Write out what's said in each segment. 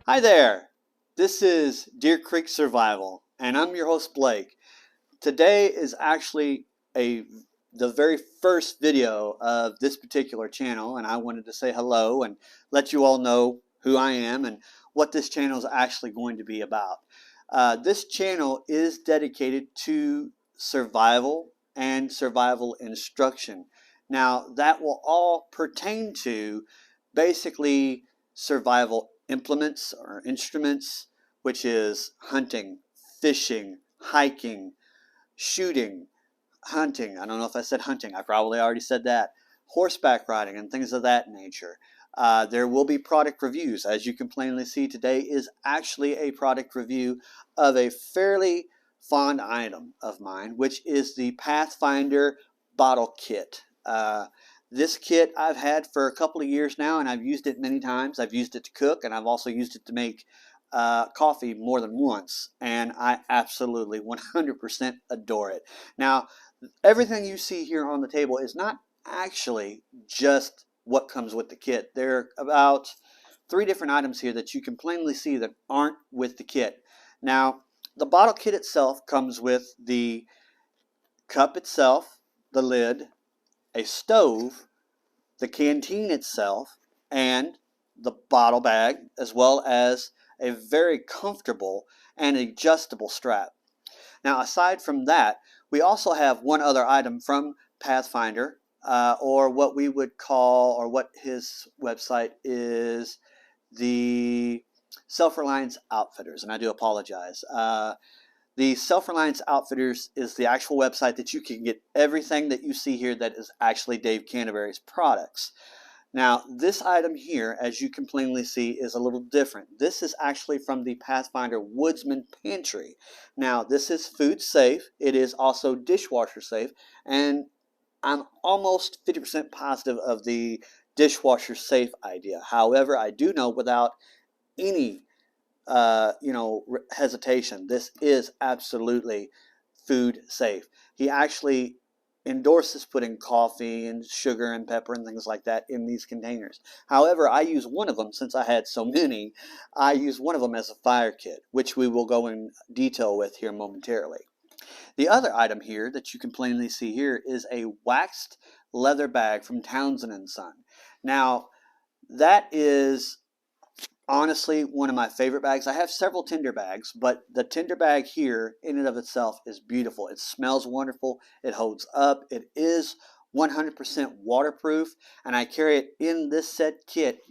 Hi there, this is Deer Creek Survival, and I'm your host Blake. Today is actually the very first video of this particular channel, and I wanted to say hello and let you all know who I am and what this channel is actually going to be about. This channel is dedicated to survival and survival instruction. Now, that will all pertain to basically survival implements or instruments, which is hunting, fishing, hiking, shooting, hunting. I don't know if I said hunting. I probably already said that. Horseback riding and things of that nature. There will be product reviews. As you can plainly see, today is actually a product review of a fairly fond item of mine, which is the Pathfinder Bottle Kit. This kit I've had for a couple of years now, and I've used it many times. I've used it to cook, and I've also used it to make coffee more than once, and I absolutely 100% adore it. Now, everything you see here on the table is not actually just what comes with the kit. There are about 3 different items here that you can plainly see that aren't with the kit. Now, the bottle kit itself comes with the cup itself, the lid, a stove, the canteen itself, and the bottle bag, as well as a very comfortable and adjustable strap. Now, aside from that, we also have one other item from Pathfinder, or what we would call, or what his website is, the Self-Reliance Outfitters, and I do apologize. The Self-Reliance Outfitters is the actual website that you can get everything that you see here that is actually Dave Canterbury's products. Now, this item here, as you can plainly see, is a little different. This is actually from the Pathfinder Woodsman Pantry. Now, this is food safe. It is also dishwasher safe, and I'm almost 50% positive of the dishwasher safe idea. However, I do know without any hesitation, this is absolutely food safe. He actually endorses putting coffee and sugar and pepper and things like that in these containers. However, I use one of them, since I had so many, I use one of them as a fire kit, which we will go in detail with here momentarily. The other item here that you can plainly see here is a waxed leather bag from Townsends and Son. Now, that is honestly one of my favorite bags. I have several Tinder bags, but the Tinder bag here in and of itself is beautiful. It smells wonderful. It holds up. It is 100% waterproof, and I carry it in this set kit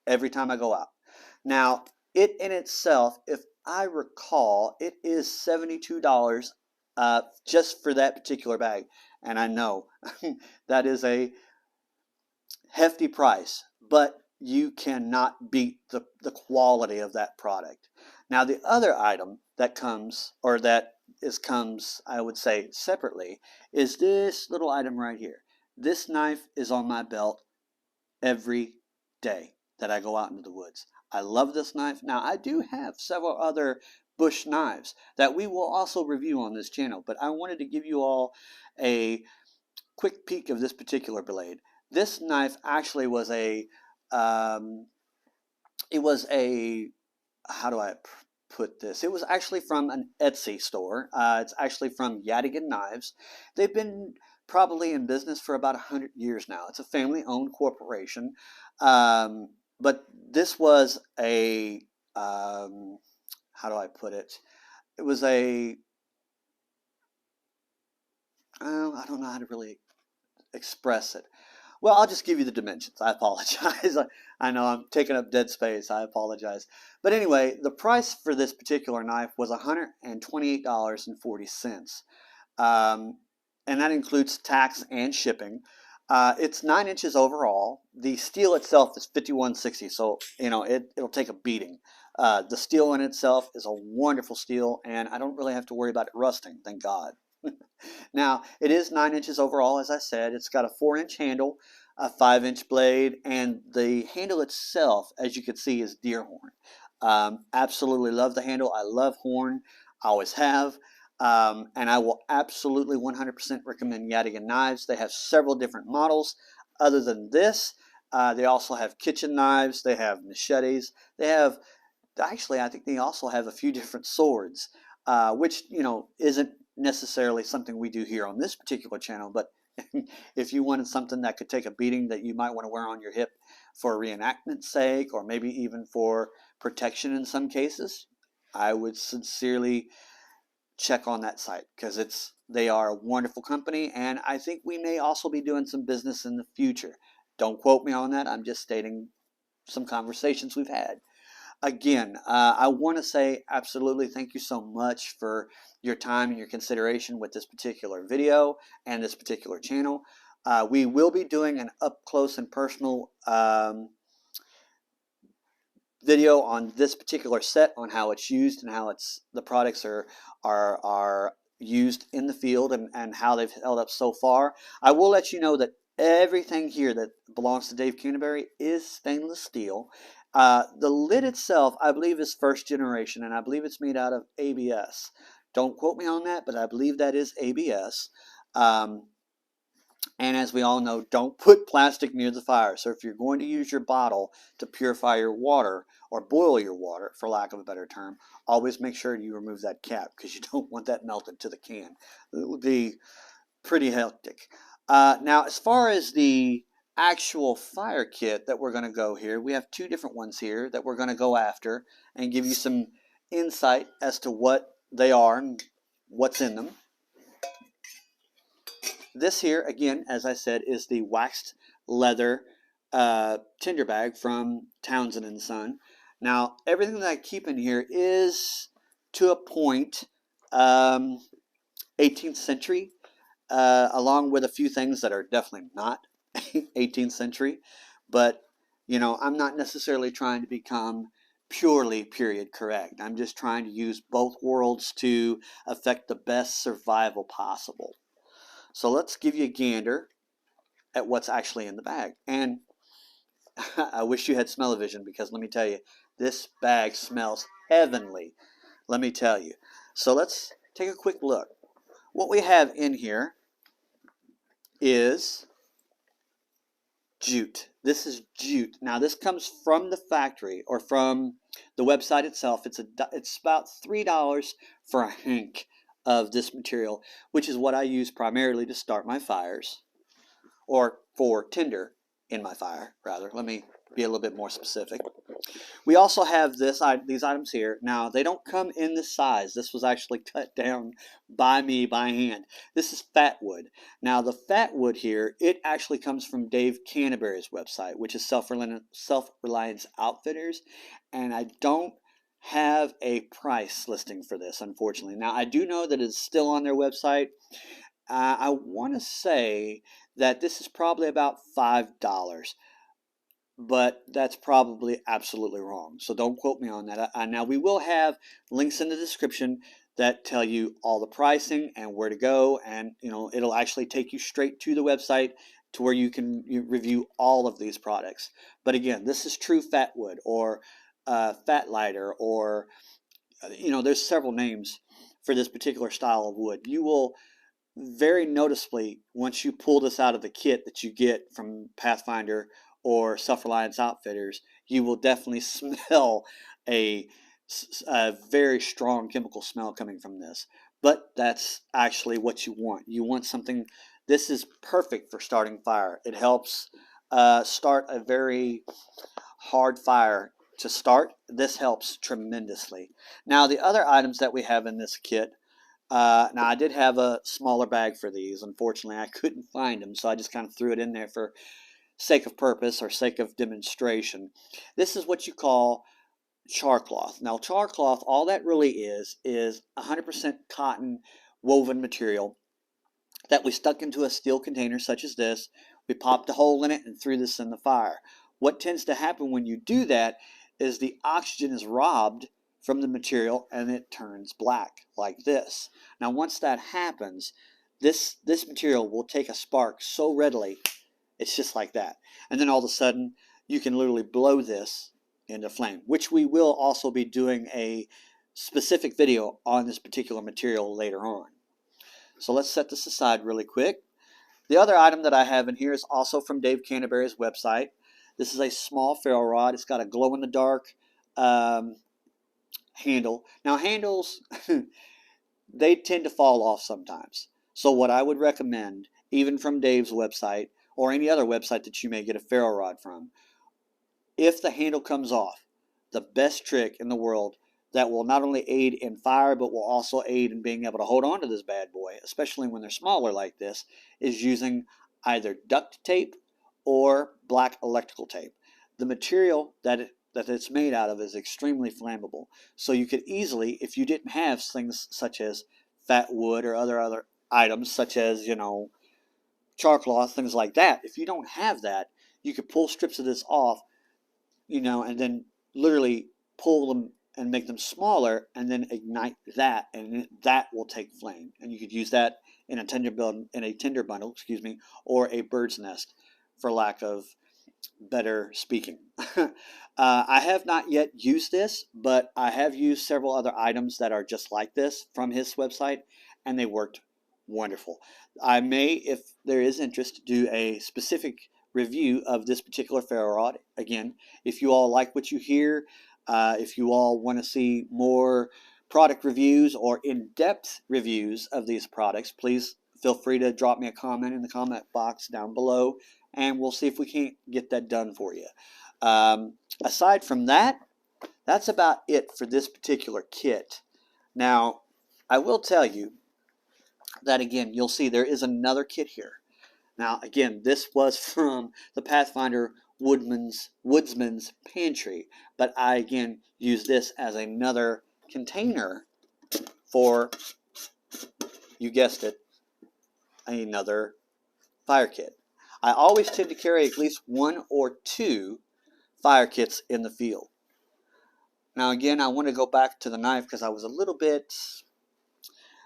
every time I go out. Now, it in itself, if I recall, it is $72 just for that particular bag. And I know that is a hefty price, but you cannot beat the quality of that product. Now, the other item that comes, I would say, separately, is this little item right here. This knife is on my belt every day that I go out into the woods. I love this knife. Now, I do have several other bush knives that we will also review on this channel, but I wanted to give you all a quick peek of this particular blade. This knife actually was how do I put this? It was actually from an Etsy store. It's actually from YataganKnifeStore. They've been probably in business for about 100 years now. It's a family-owned corporation. But this was how do I put it? It was I don't know how to really express it. Well, I'll just give you the dimensions. I apologize. I know I'm taking up dead space. I apologize. But anyway, the price for this particular knife was $128.40. And that includes tax and shipping. It's 9 inches overall. The steel itself is 5160, so it'll take a beating. The steel in itself is a wonderful steel, and I don't really have to worry about it rusting, thank God. Now, it is 9 inches overall, as I said. It's got a 4-inch handle, a 5-inch blade, and the handle itself, as you can see, is deer horn. Absolutely love the handle. I love horn. I always have. And I will absolutely 100% recommend Yadigan Knives. They have several different models. Other than this, they also have kitchen knives. They have machetes. They have Actually, I think they also have a few different swords, which, isn't necessarily something we do here on this particular channel, but if you wanted something that could take a beating that you might want to wear on your hip for reenactment's sake, or maybe even for protection in some cases, I would sincerely check on that site, because they are a wonderful company, and I think we may also be doing some business in the future. Don't quote me on that. I'm just stating some conversations we've had. Again, I want to say absolutely thank you so much for your time and your consideration with this particular video and this particular channel. We will be doing an up close and personal video on this particular set, on how it's used and how the products are used in the field, and how they've held up so far. I will let you know that everything here that belongs to Dave Canterbury is stainless steel. The lid itself, I believe, is first generation, and I believe it's made out of ABS. Don't quote me on that, but I believe that is ABS. And as we all know, don't put plastic near the fire. So if you're going to use your bottle to purify your water, or boil your water, for lack of a better term, always make sure you remove that cap, because you don't want that melted to the can. It would be pretty hectic. Now, as far as the actual fire kit that we're going to go here, we have two different ones here that we're going to go after and give you some insight as to what they are and what's in them. This here, again, as I said, is the waxed leather Tinder Bag from Townsends and Son. Now, everything that I keep in here is, to a point, 18th century, along with a few things that are definitely not 18th century. But, I'm not necessarily trying to become purely period correct. I'm just trying to use both worlds to affect the best survival possible. So let's give you a gander at what's actually in the bag. And I wish you had smell-o-vision, because let me tell you, this bag smells heavenly. Let me tell you. So let's take a quick look. What we have in here is jute. This is jute. Now, this comes from the factory, or from the website itself. It's about $3 for a hank of this material, which is what I use primarily to start my fires, or for tinder in my fire, rather. Let me be a little bit more specific. We also have these items here. Now, they don't come in this size. This was actually cut down by me by hand. This is fat wood. Now, the fat wood here, it actually comes from Dave Canterbury's website, which is Self-Reliance Outfitters, and I don't have a price listing for this, unfortunately. Now, I do know that it's still on their website. I want to say that this is probably about $5, but that's probably absolutely wrong. So don't quote me on that. Now, we will have links in the description that tell you all the pricing and where to go, and it'll actually take you straight to the website to where you can review all of these products. But again, this is true fat wood, or fat lighter, or there's several names for this particular style of wood. You will very noticeably, once you pull this out of the kit that you get from Pathfinder or Self-Reliance Outfitters, you will definitely smell a very strong chemical smell coming from this. But that's actually what you want. You want something. This is perfect for starting fire. It helps start a very hard fire to start. This helps tremendously. Now, the other items that we have in this kit, now, I did have a smaller bag for these. Unfortunately, I couldn't find them, so I just kind of threw it in there for sake of purpose, or sake of demonstration. This is what you call char cloth. Now, char cloth, all that really is 100% cotton woven material that we stuck into a steel container such as this. We popped a hole in it and threw this in the fire. What tends to happen when you do that is the oxygen is robbed from the material, and it turns black like this. Now, once that happens, this material will take a spark so readily, it's just like that. And then all of a sudden, you can literally blow this into flame, which we will also be doing a specific video on this particular material later on. So let's set this aside really quick. The other item that I have in here is also from Dave Canterbury's website. This is a small ferro rod. It's got a glow-in-the-dark handle. Now handles, they tend to fall off sometimes. So what I would recommend, even from Dave's website or any other website that you may get a ferro rod from, if the handle comes off, the best trick in the world that will not only aid in fire but will also aid in being able to hold on to this bad boy, especially when they're smaller like this, is using either duct tape or black electrical tape. The material that it's made out of is extremely flammable. So you could easily, if you didn't have things such as fat wood or other items such as, char cloth, things like that, if you don't have that, you could pull strips of this off, and then literally pull them and make them smaller and then ignite that, and that will take flame. And you could use that in a tinder bundle, or a bird's nest, for lack of better speaking. I have not yet used this, but I have used several other items that are just like this from his website, and they worked wonderful. I may, if there is interest, do a specific review of this particular ferro rod. Again, if you all like what you hear, if you all want to see more product reviews or in-depth reviews of these products, please feel free to drop me a comment in the comment box down below, and we'll see if we can't get that done for you. Aside from that, that's about it for this particular kit. Now, I will tell you that, again, you'll see there is another kit here. Now, again, this was from the Pathfinder Woodsman's Pantry, but I, again, use this as another container for, you guessed it, another fire kit. I always tend to carry at least one or two fire kits in the field. Now, again, I want to go back to the knife because I was a little bit,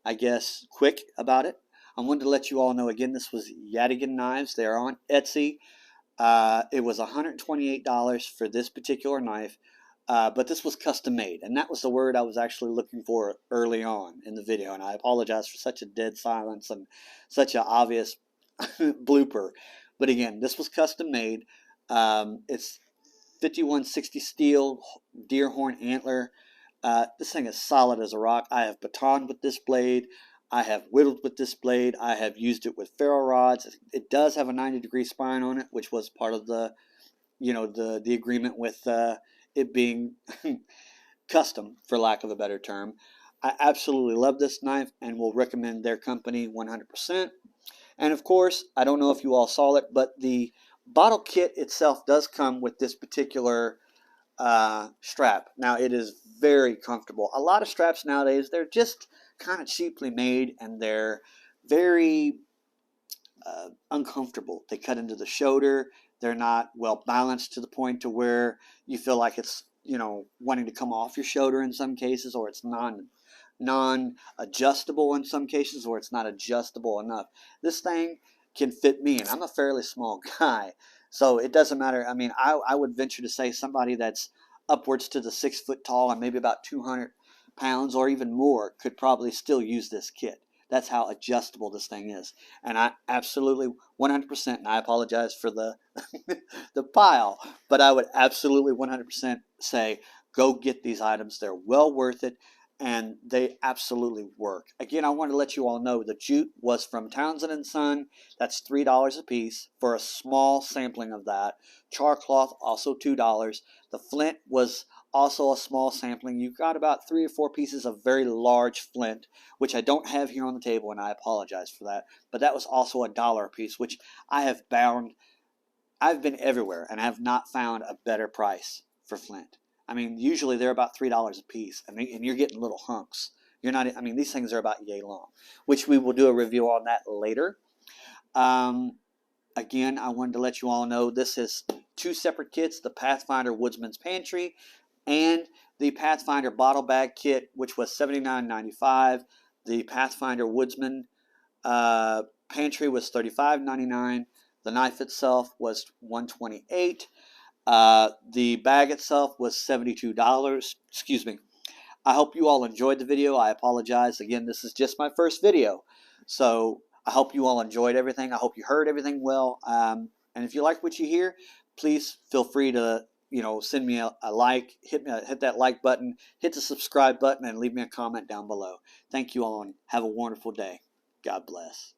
I guess, quick about it. I wanted to let you all know, again, this was Yatagan Knives. They are on Etsy. It was $128 for this particular knife, but this was custom made, and that was the word I was actually looking for early on in the video, and I apologize for such a dead silence and such an obvious blooper. But again, this was custom made. It's 5160 steel deer horn antler. This thing is solid as a rock. I have batoned with this blade. I have whittled with this blade. I have used it with ferro rods. It does have a 90-degree spine on it, which was part of the, the agreement with it being custom, for lack of a better term. I absolutely love this knife and will recommend their company 100%. And of course, I don't know if you all saw it, but the bottle kit itself does come with this particular strap. Now, it is very comfortable. A lot of straps nowadays, they're just kind of cheaply made, and they're very uncomfortable. They cut into the shoulder. They're not well balanced to the point to where you feel like it's, wanting to come off your shoulder in some cases, or it's non-adjustable in some cases, or it's not adjustable enough. This thing can fit me, and I'm a fairly small guy, so it doesn't matter. I mean, I would venture to say somebody that's upwards to the 6 foot tall and maybe about 200 pounds or even more could probably still use this kit. That's how adjustable this thing is. And I absolutely 100%, and I apologize for the the pile, but I would absolutely 100% say go get these items. They're well worth it, and they absolutely work. Again, I want to let you all know the jute was from Townsends and Son. That's $3 a piece for a small sampling of that. Char cloth, also $2. The flint was also a small sampling. You've got about 3 or 4 pieces of very large flint, which I don't have here on the table, and I apologize for that. But that was also $1 a piece, which I have found. I've been everywhere and have not found a better price for flint. I mean, usually they're about $3 a piece, and you're getting little hunks. You're not. I mean, these things are about yay long, which we will do a review on that later. Again, I wanted to let you all know this is 2 separate kits: the Pathfinder Woodsman's Pantry and the Pathfinder Bottle Bag Kit, which was $79.95. The Pathfinder Woodsman Pantry was $35.99. The knife itself was $128. The bag itself was $72. Excuse me. I hope you all enjoyed the video. I apologize. Again, this is just my first video. So I hope you all enjoyed everything. I hope you heard everything well. And if you like what you hear, please feel free to send me a like, hit that like button, hit the subscribe button, and leave me a comment down below. Thank you all, and have a wonderful day. God bless.